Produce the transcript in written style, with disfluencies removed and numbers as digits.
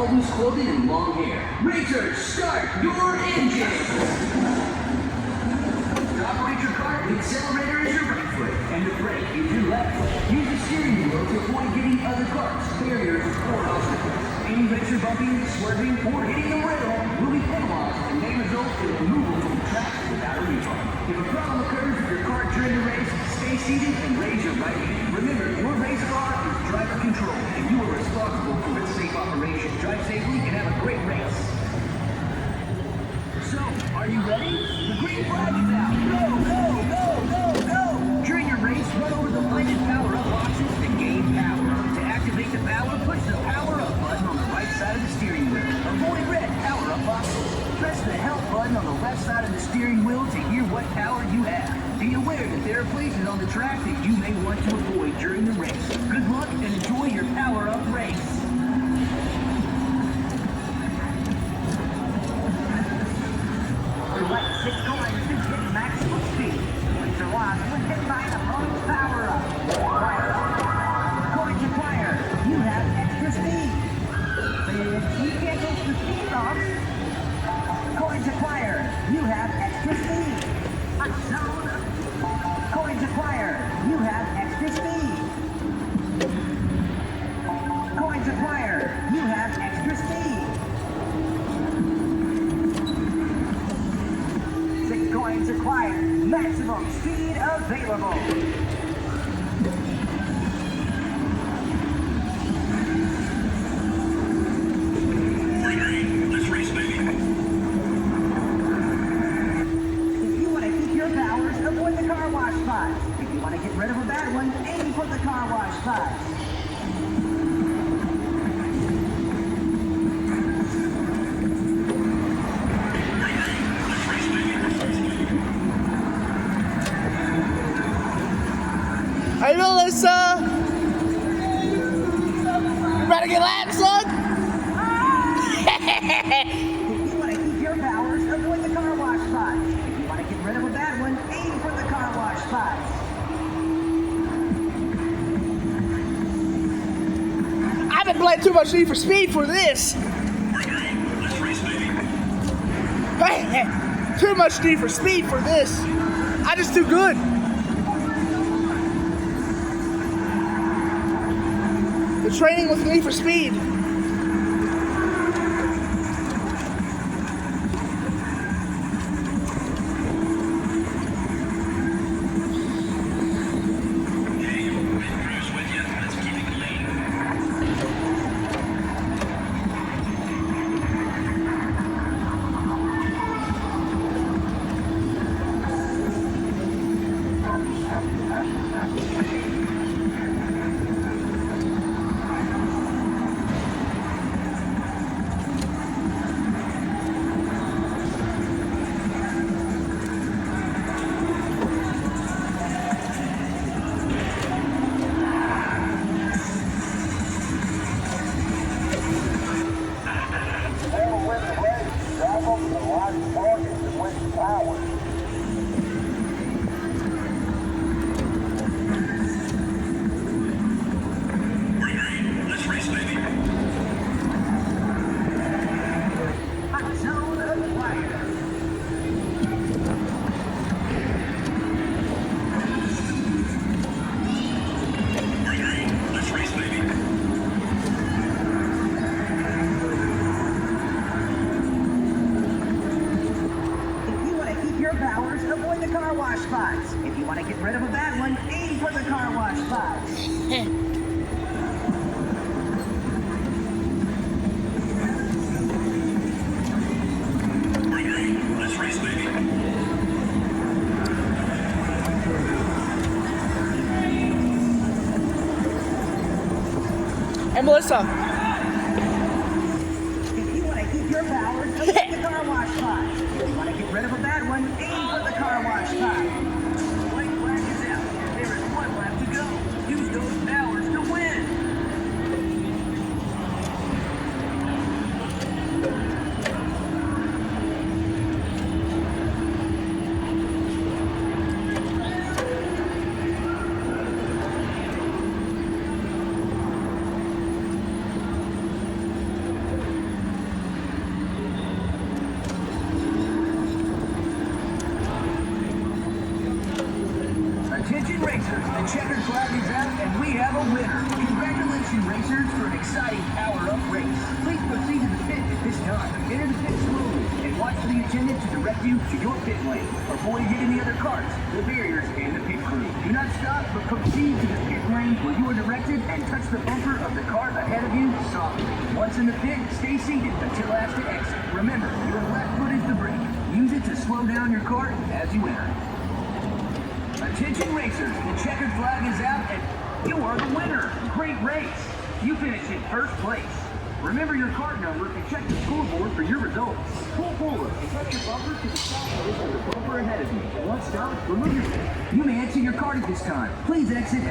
all loose clothing and long hair. Racers, start your engines! To operate your car, the accelerator is your right foot, and the brake is your left foot. Use the steering wheel to avoid hitting other cars, barriers, or obstacles. Any racer bumping, swerving, or hitting the rail will be penalized and may result in removal from the track without a refund. If a problem occurs with your car during the race, stay seated and raise your right hand. Remember, your race car is driver controlled, and you are responsible for its safe operation. Drive safely and have a great race. So, are you ready? The green flag is out. Go, go, go, go, go! During your race, run over the lighted power-up boxes to gain power. To activate the power, push the power-up button on the right side of the steering wheel. Avoid red power-up boxes. Press the help button on the left side of the steering wheel to hear what power you have. Be aware that there are places on the track that you may want to avoid during the race. Good luck and enjoy your power-up race. Select 6 coins to hit maximum speed. Points are lost when hit by the bonus power-up. Coins acquired. You have extra speed. You can't take the speed off. Coins acquired. You have extra speed. Coins acquired. You have extra speed. Coins acquired. You have extra speed. 6 coins acquired. Maximum speed available. Let's race, baby. If you want to keep your powers, avoid the car wash spots. If you want to get rid of a bad one, aim for the car wash spots. Let's race, baby. Hey, Melissa! You ready to get laps, son? If you want to keep your powers, avoid the car wash spots. If you want to get rid of a bad one, aim for the car wash spots. I've been playing too much Need for Speed for this. Let's race, baby. Hey, too much Need for Speed for this. I just do good. The training with Need for Speed. Cruise with you. Let's keep it clean. Let's race, baby. Hot zone acquired. Let's race, baby. If you want to keep your powers, avoid the car wash spots. If you want to get rid of a bad one, aim for the car wash spots. Let's race, baby. Hey, Melissa. If you want to keep your powers, avoid the car wash spots. If you want to get rid of a bad one, aim for the car wash spot. White flag is out. There is 1 lap to go. Use those powers to win. exciting power-up race. Please proceed to the pit at this time. Enter the pit slowly and watch for the attendant to direct you to your pit lane. Avoid hitting the other carts, the barriers, and the pit crew. Do not stop, but proceed to the pit lane where you are directed and touch the bumper of the cart ahead of you softly. Once in the pit, stay seated until asked to exit. Remember, your left foot is the brake. Use it to slow down your cart as you enter. Attention racers, the checkered flag is out and you are the winner. Great race. You finished in first place. Remember your cart number and check the scoreboard for your results. Pull forward and touch your bumper to the side of the bumper ahead of you. Once done, remove your. You may exit your cart at this time. Please exit